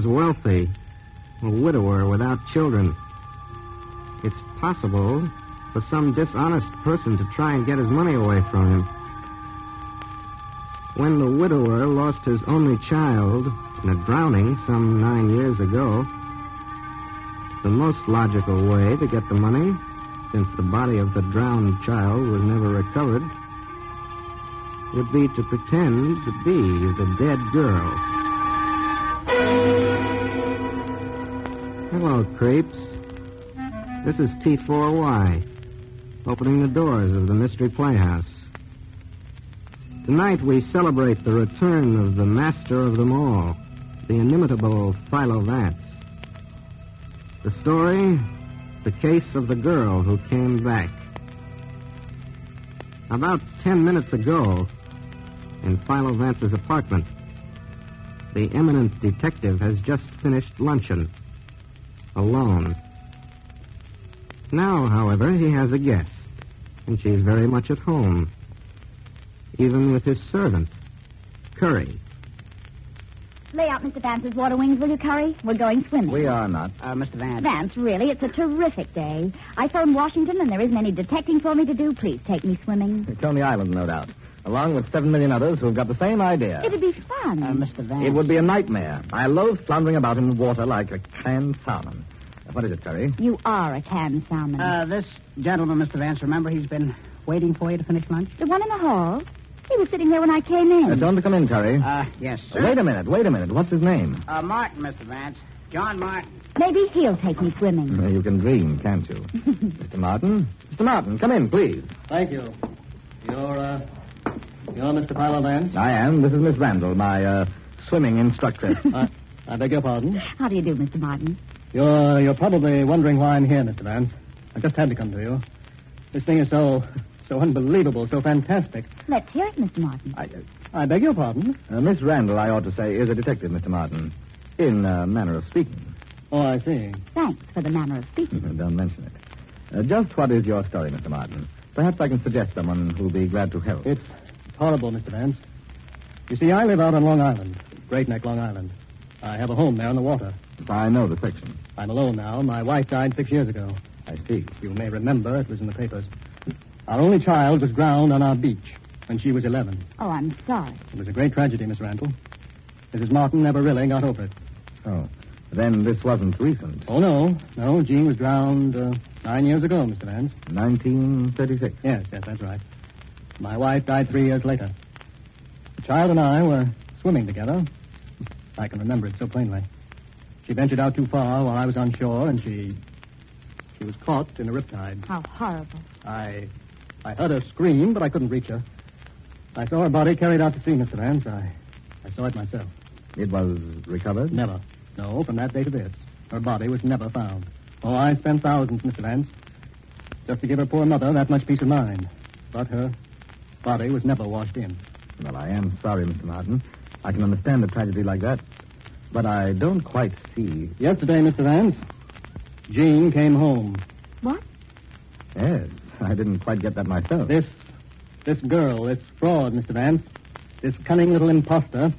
was wealthy, a widower without children. It's possible for some dishonest person to try and get his money away from him. When the widower lost his only child in a drowning some 9 years ago, the most logical way to get the money, since the body of the drowned child was never recovered, would be to pretend to be the dead girl. Hello, creeps. This is T4Y, opening the doors of the Mystery Playhouse. Tonight we celebrate the return of the master of them all, the inimitable Philo Vance. The story, the case of the girl who came back. About 10 minutes ago, in Philo Vance's apartment, the eminent detective has just finished luncheon, alone. Now, however, he has a guest, and she's very much at home, even with his servant, Curry. Lay out Mr. Vance's water wings, will you, Curry? We're going swimming. We are not. Mr. Vance. Vance, really, it's a terrific day. I phoned Washington, and there isn't any detecting for me to do. Please take me swimming. It's Coney Island, no doubt. Along with 7 million others who've got the same idea. It'd be fun. Mr. Vance. It would be a nightmare. I loathe floundering about in water like a canned salmon. What is it, Curry? You are a canned salmon. This gentleman, Mr. Vance, remember he's been waiting for you to finish lunch? The one in the hall? He was sitting there when I came in. Don't come in, Curry. Yes, sir. Wait a minute. What's his name? Martin, Mr. Vance. John Martin. Maybe he'll take me swimming. You can dream, can't you? Mr. Martin? Mr. Martin, come in, please. Thank you. You're Mr. Philo Vance? I am. This is Miss Randall, my swimming instructress. I beg your pardon? How do you do, Mr. Martin? You're probably wondering why I'm here, Mr. Vance. I just had to come to you. This thing is so unbelievable, so fantastic. Let's hear it, Mr. Martin. I beg your pardon? Miss Randall, I ought to say, is a detective, Mr. Martin. In a manner of speaking. Oh, I see. Thanks for the manner of speaking. Don't mention it. Just what is your story, Mr. Martin? Perhaps I can suggest someone who'll be glad to help. It's horrible, Mr. Vance. You see, I live out on Long Island, Great Neck, Long Island. I have a home there on the water. I know the section. I'm alone now. My wife died 6 years ago. I see. You may remember, it was in the papers. Our only child was drowned on our beach when she was 11. Oh, I'm sorry. It was a great tragedy, Miss Randall. Mrs. Martin never really got over it. Oh, then this wasn't recent. Oh, no. No, Jean was drowned 9 years ago, Mr. Vance. 1936. Yes, that's right. My wife died 3 years later. The child and I were swimming together. I can remember it so plainly. She ventured out too far while I was on shore, and she was caught in a riptide. How horrible. I heard her scream, but I couldn't reach her. I saw her body carried out to sea, Mr. Vance. I saw it myself. It was recovered? Never. No, from that day to this. Her body was never found. Oh, I spent thousands, Mr. Vance, just to give her poor mother that much peace of mind. But her body was never washed in. Well, I am sorry, Mr. Martin. I can understand a tragedy like that. But I don't quite see... Yesterday, Mr. Vance, Jean came home. What? Yes, I didn't quite get that myself. This girl, this fraud, Mr. Vance, this cunning little imposter,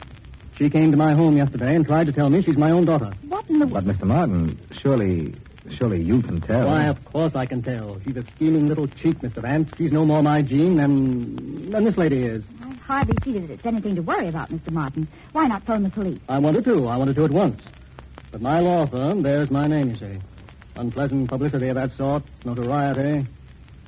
she came to my home yesterday and tried to tell me she's my own daughter. What in the... But, Mr. Martin, surely you can tell. Why, of course I can tell. She's a scheming little cheat, Mr. Vance. She's no more my Jean than this lady is. I hardly see that it's anything to worry about, Mr. Martin. Why not phone the police? I wanted to at once. But my law firm bears my name, you see. Unpleasant publicity of that sort, notoriety.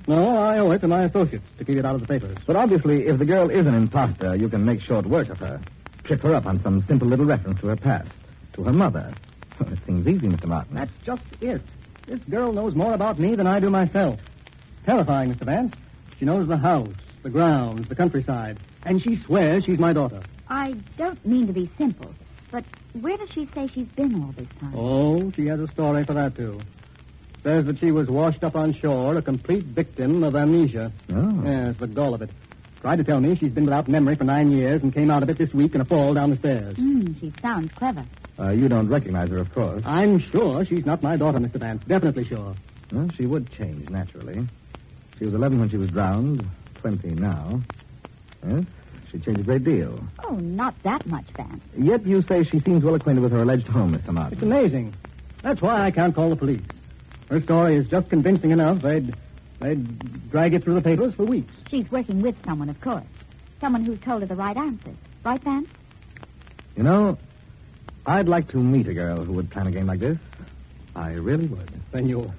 No, I owe it to my associates to keep it out of the papers. But obviously, if the girl is an imposter, you can make short work of her. Trip her up on some simple little reference to her past, to her mother. Well, it seems easy, Mr. Martin. That's just it. This girl knows more about me than I do myself. Terrifying, Mr. Vance. She knows the house, the grounds, the countryside, and she swears she's my daughter. I don't mean to be simple, but where does she say she's been all this time? Oh, she has a story for that, too. Says that she was washed up on shore, a complete victim of amnesia. Oh. Yes, the gall of it. Tried to tell me she's been without memory for 9 years and came out of it this week in a fall down the stairs. She sounds clever. You don't recognize her, of course. I'm sure she's not my daughter, Mr. Vance. Definitely sure. Well, she would change, naturally. She was 11 when she was drowned, 20 now. Yes, she She'd change a great deal. Oh, not that much, Vance. Yet you say she seems well acquainted with her alleged home, Mr. Martin. It's amazing. That's why I can't call the police. Her story is just convincing enough. They'd drag it through the papers for weeks. She's working with someone, of course. Someone who's told her the right answers. Right, Vance? You know, I'd like to meet a girl who would plan a game like this. I really would. Then you'll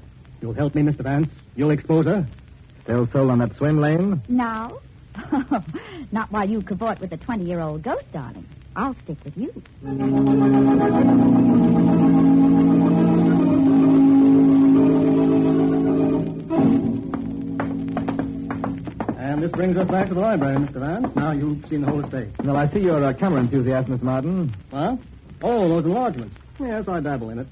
help me, Mr. Vance? You'll expose her? Still sold on that swim lane? Now? Not while you cavort with a 20-year-old ghost, darling. I'll stick with you. And this brings us back to the library, Mr. Vance. Now you've seen the whole estate. Well, I see you're a camera enthusiast, Mr. Martin. Huh? Oh, those enlargements. Yes, I dabble in it.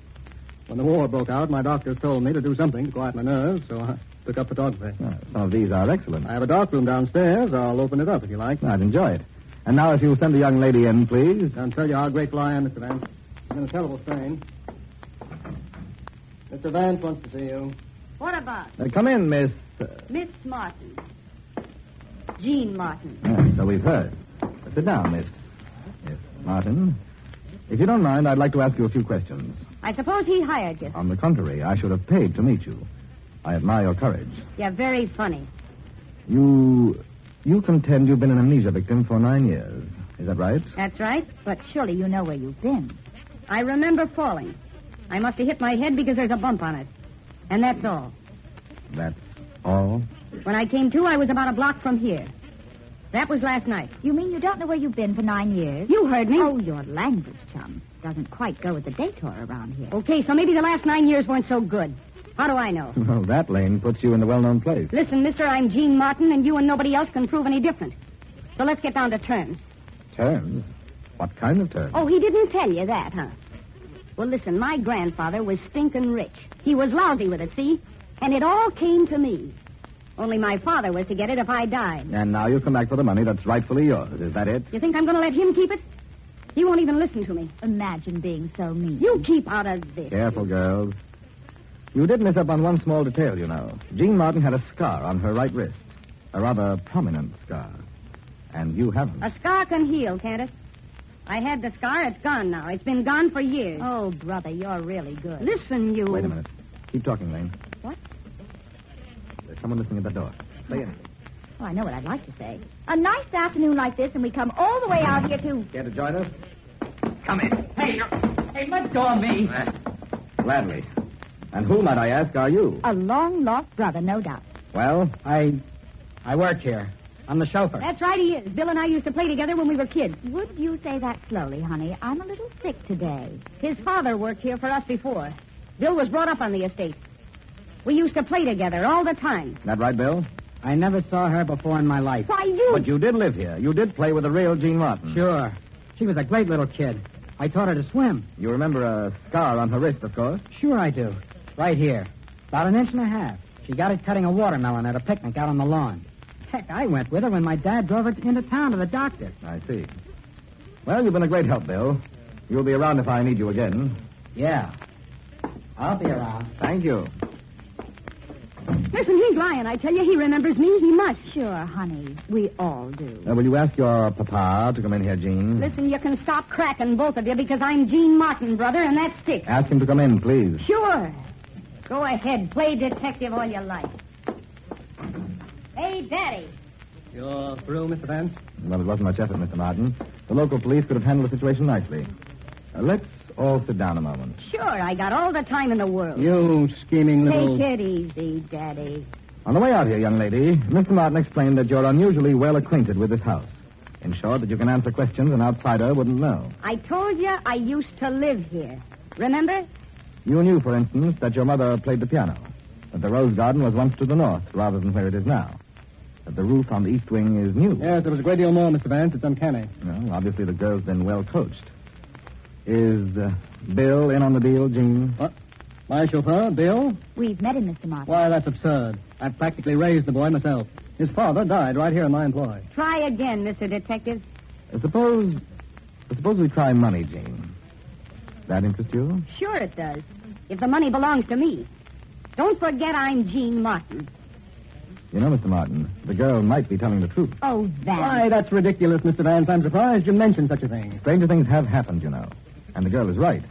When the war broke out, my doctors told me to do something to quiet my nerves, so I took up photography. Some of these are excellent. I have a darkroom downstairs. I'll open it up if you like. I'd enjoy it. And now if you'll send the young lady in, please. I'll tell you how grateful I am, Mr. Vance. It's been a terrible strain. Mr. Vance wants to see you. What about? Come in, Miss... Miss Martin. Jean Martin. So we've heard. Sit down, Miss Martin. If you don't mind, I'd like to ask you a few questions. I suppose he hired you. On the contrary, I should have paid to meet you. I admire your courage. You're very funny. You contend you've been an amnesia victim for 9 years. Is that right? That's right. But surely you know where you've been. I remember falling. I must have hit my head because there's a bump on it. And that's all. That's all? When I came to, I was about a block from here. That was last night. You mean you don't know where you've been for 9 years? You heard me. Oh, your language, chum. Doesn't quite go with the detour around here. Okay, so maybe the last 9 years weren't so good. How do I know? Well, that lane puts you in the well-known place. Listen, mister, I'm Jean Martin, and you and nobody else can prove any different. So let's get down to terms. Terms? What kind of terms? Oh, he didn't tell you that, huh? Well, listen, my grandfather was stinking rich. He was lousy with it, see? And it all came to me. Only my father was to get it if I died. And now you come back for the money that's rightfully yours. Is that it? You think I'm going to let him keep it? He won't even listen to me. Imagine being so mean. You keep out of this. Careful, girls. You did miss up on one small detail, you know. Jean Martin had a scar on her right wrist. A rather prominent scar. And you haven't. A scar can heal, can't it? I had the scar. It's gone now. It's been gone for years. Oh, brother, you're really good. Listen, you... Wait a minute. Keep talking, Lane. What? There's someone listening at the door. Say anything. Oh, I know what I'd like to say. A nice afternoon like this, and we come all the way out here to... Care to join us? Come in. Hey, let go of me. Gladly. And who, might I ask, are you? A long-lost brother, no doubt. Well? I work here. I'm the chauffeur. That's right, he is. Bill and I used to play together when we were kids. Would you say that slowly, honey? I'm a little sick today. His father worked here for us before. Bill was brought up on the estate. We used to play together all the time. That right, Bill? I never saw her before in my life. Why, you... But you did live here. You did play with the real Jean Martin. Sure. She was a great little kid. I taught her to swim. You remember a scar on her wrist, of course. Sure I do. Right here. About 1.5 inches. She got it cutting a watermelon at a picnic out on the lawn. Heck, I went with her when my dad drove her into town to the doctor. I see. Well, you've been a great help, Bill. You'll be around if I need you again. Yeah. I'll be around. Thank you. Listen, he's lying, I tell you. He remembers me. He must. Sure, honey. We all do. Will you ask your papa to come in here, Jean? Listen, you can stop cracking, both of you, because I'm Jean Martin, brother, and that sticks. Ask him to come in, please. Sure. Go ahead. Play detective all you like. Hey, Daddy. You're through, Mr. Vance? Well, it wasn't much effort, Mr. Martin. The local police could have handled the situation nicely. Let's all sit down a moment. Sure, I got all the time in the world. You scheming little... Take it easy, Daddy. On the way out here, young lady, Mr. Martin explained that you're unusually well acquainted with this house. In short, that you can answer questions an outsider wouldn't know. I told you I used to live here. Remember? You knew, for instance, that your mother played the piano. That the rose garden was once to the north, rather than where it is now. That the roof on the east wing is new. Yes, there was a great deal more, Mr. Vance. It's uncanny. Well, obviously the girl's been well coached. Is Bill in on the deal, Jean? What? My chauffeur, Bill? We've met him, Mr. Martin. Why, that's absurd. I practically raised the boy myself. His father died right here in my employ. Try again, Mr. Detective. Suppose we try money, Jean. That interest you? Sure it does. If the money belongs to me. Don't forget I'm Jean Martin. You know, Mr. Martin, the girl might be telling the truth. Oh, Vance. Why, that's ridiculous, Mr. Vance. I'm surprised you mentioned such a thing. Stranger things have happened, you know. And the girl is right.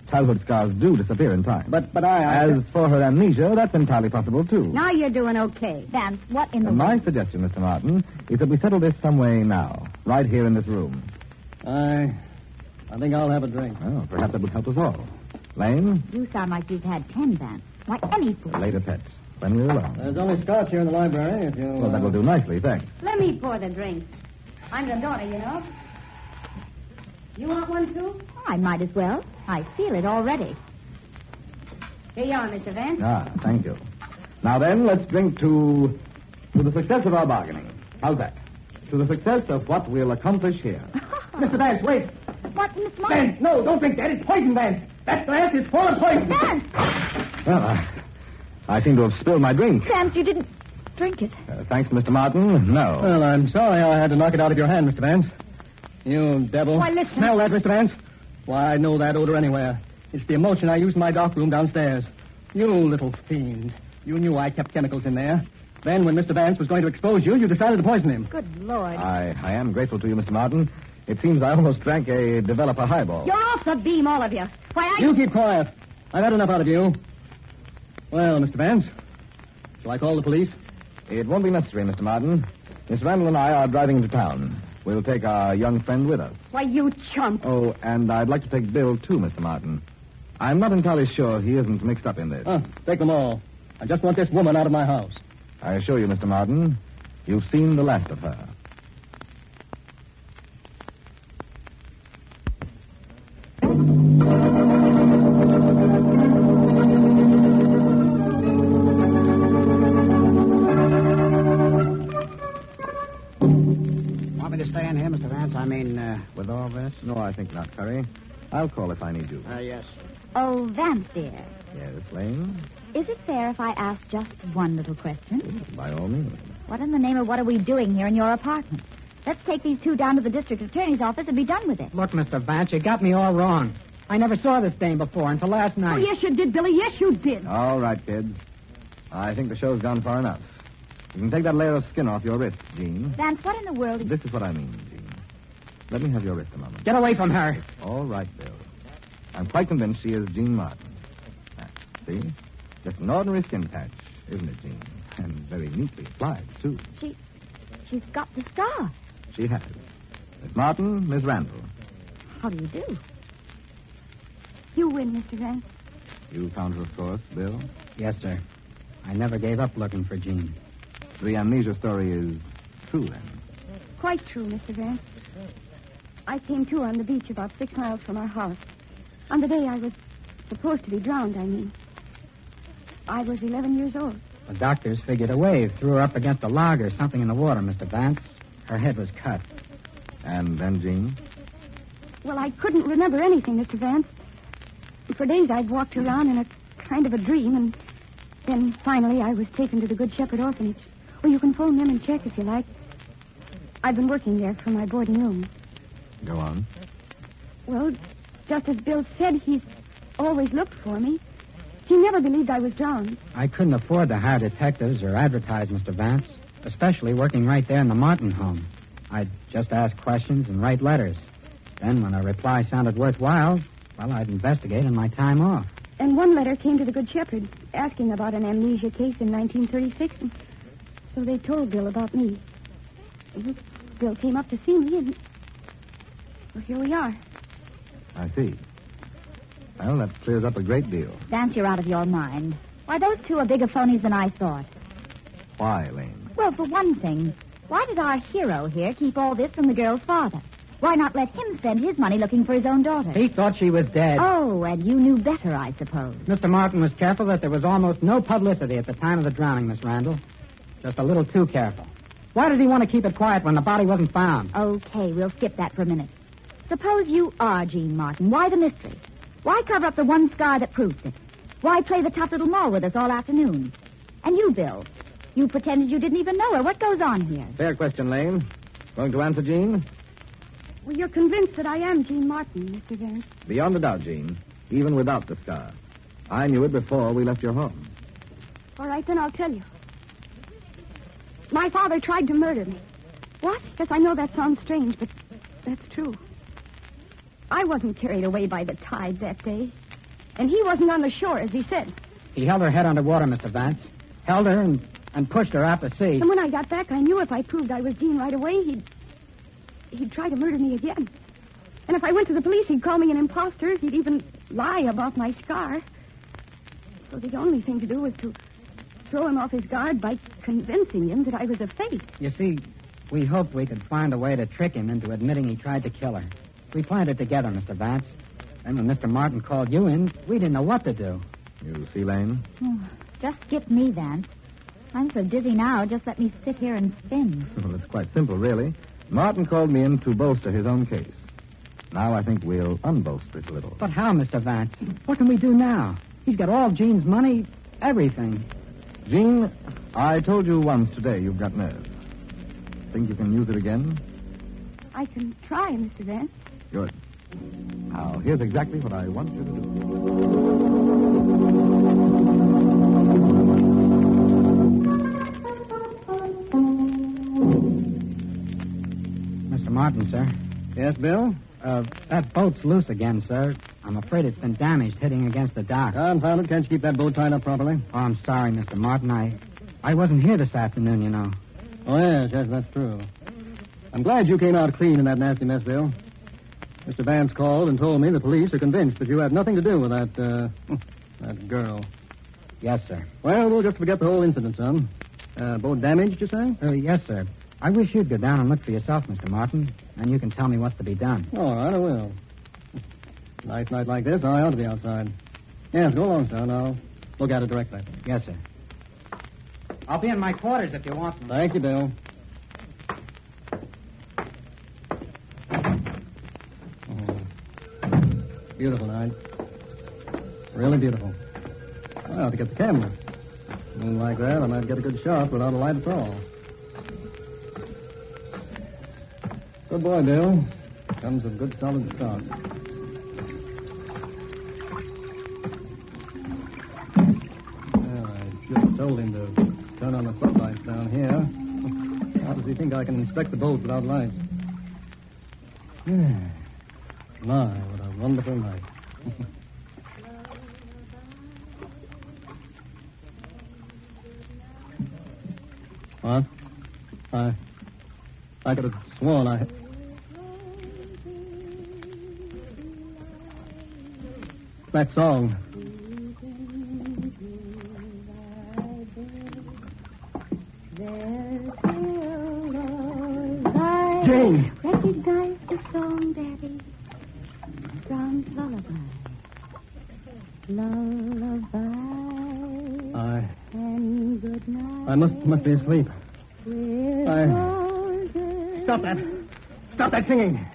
Childhood scars do disappear in time. But As for her amnesia, that's entirely possible, too. Now you're doing okay. Vance, what in the My world? suggestion, Mr. Martin, is that we settle this some way now, right here in this room. I think I'll have a drink. Well, perhaps that would help us all. Lane, You sound like you've had 10, Vance. Why, any fool. later, pets. When we're alone. There's only scotch here in the library, if you... Well, that will do nicely, thanks. Let me pour the drink. I'm the daughter, you know. You want one, too? Oh, I might as well. I feel it already. Here you are, Mr. Vance. Ah, thank you. Now then, let's drink to the success of our bargaining. How's that? To the success of what we'll accomplish here. Mr. Vance, wait. What, Miss Martin? Vance, no, don't drink that. It's poison, Vance. That glass is full of poison. Vance! Well, I seem to have spilled my drink. Vance, you didn't drink it. Thanks, Mr. Martin. No. Well, I'm sorry I had to knock it out of your hand, Mr. Vance. You devil. Why, listen. Smell that, Mr. Vance? Why, I know that odor anywhere. It's the emulsion I used in my dark room downstairs. You little fiend. You knew I kept chemicals in there. Then, when Mr. Vance was going to expose you, you decided to poison him. Good Lord. I am grateful to you, Mr. Martin. It seems I almost drank a developer highball. You're off the beam, all of you. Why, You keep quiet. I've had enough out of you. Well, Mr. Vance, shall I call the police? It won't be necessary, Mr. Martin. Miss Randall and I are driving into town. We'll take our young friend with us. Why, you chump. Oh, and I'd like to take Bill, too, Mr. Martin. I'm not entirely sure he isn't mixed up in this. Take them all. I just want this woman out of my house. I assure you, Mr. Martin, you've seen the last of her. Want me to stay in here, Mr. Vance? I mean, with all this? No, I think not, Curry. I'll call if I need you. Yes. Oh, Vance, dear. Yes, Lane? Is it fair if I ask just one little question? By all means. What in the name of what are we doing here in your apartment? Let's take these two down to the district attorney's office and be done with it. Look, Mr. Vance, you got me all wrong. I never saw this dame before until last Oh, night. yes, you did, Billy. Yes, you did. All right, kids. I think the show's gone far enough. You can take that layer of skin off your wrist, Jean. Vance, what in the world is... This is what I mean, Jean. Let me have your wrist a moment. Get away from her. All right, Bill. I'm quite convinced she is Jean Martin. Ah, see? Just an ordinary skin patch, isn't it, Jean? And very neatly applied, too. She's got the scar. She has. Miss Martin, Miss Randall. How do you do? You win, Mr. Vance. You found her, of course, Bill. Yes, sir. I never gave up looking for Jean. The amnesia story is true, then. Quite true, Mr. Vance. I came to on the beach about 6 miles from our house. On the day I was supposed to be drowned, I mean. I was 11 years old. The doctors figured a wave threw her up against a log or something in the water, Mr. Vance. Her head was cut. And then, Jean? Well, I couldn't remember anything, Mr. Vance. For days I'd walked around in a kind of a dream, and then finally I was taken to the Good Shepherd Orphanage. Well, you can phone them and check if you like. I've been working there for my boarding room. Go on. Well, just as Bill said, he's always looked for me. He never believed I was drowned. I couldn't afford to hire detectives or advertise, Mr. Vance, especially working right there in the Martin home. I'd just ask questions and write letters. Then, when a reply sounded worthwhile, well, I'd investigate in my time off. And one letter came to the Good Shepherd asking about an amnesia case in 1936. And so they told Bill about me. Bill came up to see me, and well, here we are. I see. Well, that clears up a great deal. Vance, you're out of your mind. Why, those two are bigger phonies than I thought. Why, Lane? Well, for one thing, why did our hero here keep all this from the girl's father? Why not let him spend his money looking for his own daughter? He thought she was dead. Oh, and you knew better, I suppose. Mr. Martin was careful that there was almost no publicity at the time of the drowning, Miss Randall. Just a little too careful. Why did he want to keep it quiet when the body wasn't found? Okay, we'll skip that for a minute. Suppose you are Jean Martin. Why the mystery? Why cover up the one scar that proves it? Why play the tough little mole with us all afternoon? And you, Bill, you pretended you didn't even know her. What goes on here? Fair question, Lane. Going to answer, Jean? Well, you're convinced that I am Jean Martin, Mr. Vance. Beyond a doubt, Jean. Even without the scar. I knew it before we left your home. All right, then I'll tell you. My father tried to murder me. What? Yes, I know that sounds strange, but that's true. I wasn't carried away by the tide that day. And he wasn't on the shore, as he said. He held her head underwater, Mr. Vance. Held her and pushed her out to sea. And when I got back, I knew if I proved I was Jean right away, he'd try to murder me again. And if I went to the police, he'd call me an imposter. He'd even lie about my scar. So the only thing to do was to throw him off his guard by convincing him that I was a fake. You see, we hoped we could find a way to trick him into admitting he tried to kill her. We planned it together, Mr. Vance. Then when Mr. Martin called you in, we didn't know what to do. You see, Lane? Oh, just skip me, Vance. I'm so dizzy now, just let me sit here and spin. Well, it's quite simple, really. Martin called me in to bolster his own case. Now I think we'll unbolster it a little. But how, Mr. Vance? What can we do now? He's got all Jean's money, everything. Jean, I told you once today you've got nerve. Think you can use it again? I can try, Mr. Vance. Good. Now, here's exactly what I want you to do. Mr. Martin, sir. Yes, Bill? That boat's loose again, sir. I'm afraid it's been damaged hitting against the dock. Confound it. Can't you keep that boat tied up properly? Oh, I'm sorry, Mr. Martin. I wasn't here this afternoon, you know. Oh, yes, that's true. I'm glad you came out clean in that nasty mess, Bill. Mr. Vance called and told me the police are convinced that you had nothing to do with that girl. Yes, sir. Well, we'll just forget the whole incident, son. Boat damaged, you say? Yes, sir. I wish you'd go down and look for yourself, Mr. Martin, and you can tell me what's to be done. All right, I will. Nice night like this, I ought to be outside. Yes, go along, son. I'll look at it directly. Yes, sir. I'll be in my quarters if you want me. Thank you, Bill. Beautiful night. Really beautiful. I ought to get the camera. Moon like that, I might get a good shot without a light at all. Good boy, Bill. Comes of good solid stock. Well, I just told him to turn on the floodlights down here. How does he think I can inspect the boat without lights? My, what a wonderful night. What? I could have sworn I... That song. Jane! Recognize the song, Daddy. Sounds lullaby. Lullaby. And good night. I must be asleep. Stop that. Stop that singing.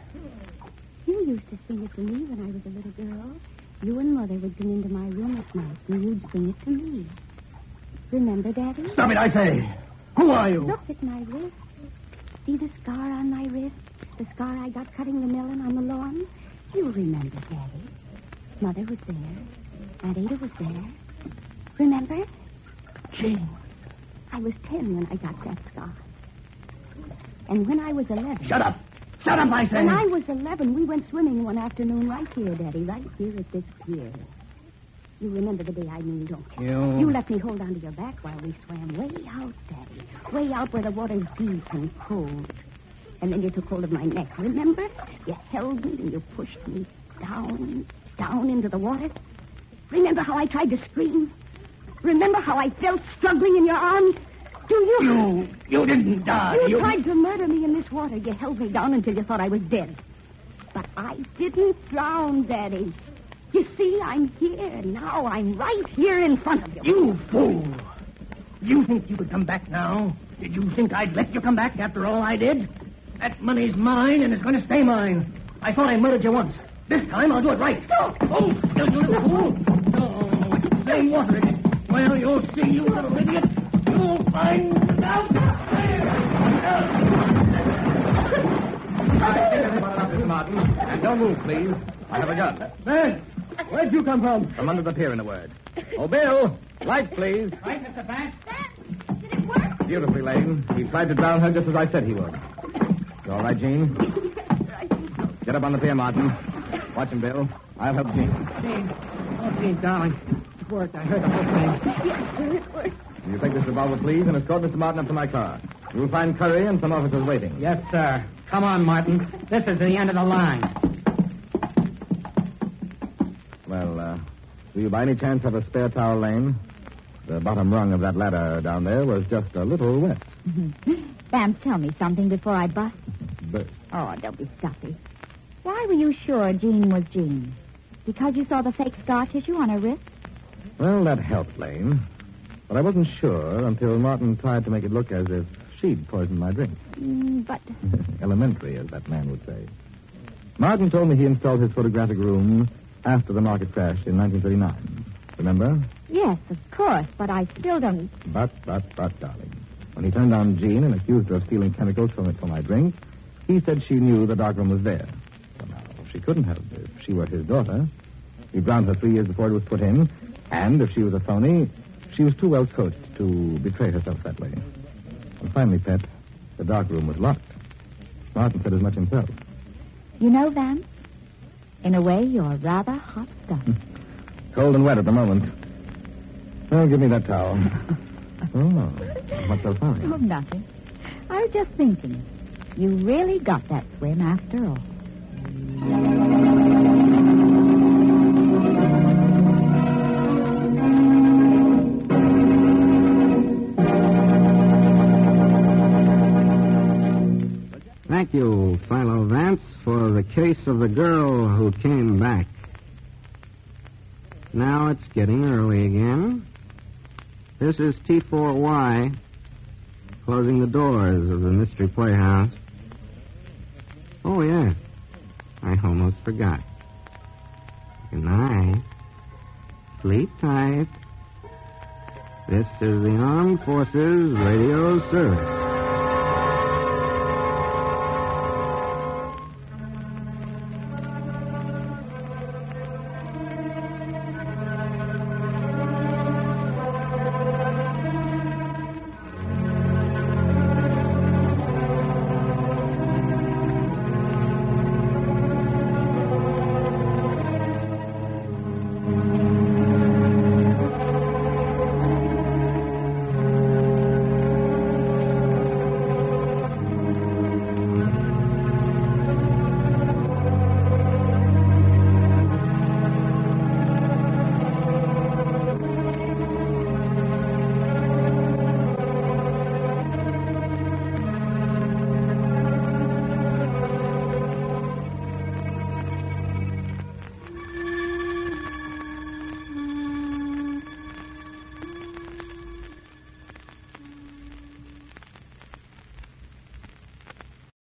You used to sing it to me when I was a little girl. You and Mother would come into my room at night, and you'd sing it to me. Remember, Daddy? Stop it, I say. Who are you? Look at my wrist. See the scar on my wrist? The scar I got cutting the melon on the lawn? You remember, Daddy. Mother was there. Aunt Ada was there. Remember? Jane. I was 10 when I got that scar. And when I was 11... Shut up. Shut up, I say. When I was 11, we went swimming one afternoon right here, Daddy, right here at this pier. You remember the day I mean, don't you? You let me hold onto your back while we swam way out, Daddy. Way out where the water's deep and cold. And then you took hold of my neck, remember? You held me and you pushed me down into the water. Remember how I tried to scream? Remember how I felt struggling in your arms? Do you? You didn't die. You tried to murder me in this water. You held me down until you thought I was dead. But I didn't drown, Daddy. You see, I'm here now. I'm right here in front of you. You fool. You think you could come back now? Did you think I'd let you come back after all I did? That money's mine, and it's going to stay mine. I thought I murdered you once. This time, I'll do it right. Stop! Oh, you little fool. Oh, it's the same water again. Well, you'll see, you little idiot. You'll find out. I think everybody up, Mr. Martin. And don't move, please. I have a gun. Vance, where'd you come from? From under the pier, in a word. Oh, Bill, lights, please. Right, Mr. Vance? Did it work? Beautifully, Lane. He tried to drown her just as I said he would. You all right, Jean? Get up on the pier, Martin. Watch him, Bill. I'll help Jean. Jean. Oh, Jean, darling. It worked. I heard the whole thing. Yes, it worked. You take this revolver, please, and escort Mr. Martin up to my car. You'll find Curry and some officers waiting. Yes, sir. Come on, Martin. This is the end of the line. Well, do you by any chance have a spare towel, Lane? The bottom rung of that ladder down there was just a little wet. Vance, tell me something before I bust. Burst. Oh, don't be stuffy. Why were you sure Jean was Jean? Because you saw the fake scar tissue on her wrist? Well, that helped, Lane. But I wasn't sure until Martin tried to make it look as if she'd poisoned my drink. But... Elementary, as that man would say. Martin told me he installed his photographic room after the market crash in 1939. Remember? Yes, of course, but I still don't... But, darling. When he turned on Jean and accused her of stealing chemicals from my drink, he said she knew the darkroom was there. Well, now, she couldn't have if she were his daughter. He drowned her 3 years before it was put in, and if she was a phony, she was too well coached to betray herself that way. And finally, Pet, the darkroom was locked. Martin said as much himself. You know, Vance, in a way, you're rather hot stuff. Cold and wet at the moment. Well, give me that towel. Oh, what's so funny? Oh, nothing. I was just thinking. You really got that swim after all. Thank you, Philo Vance, for the case of the girl who came back. Now it's getting early again. This is T4Y, closing the doors of the Mystery Playhouse. Oh, yeah. I almost forgot. Good night. Sleep tight. This is the Armed Forces Radio Service.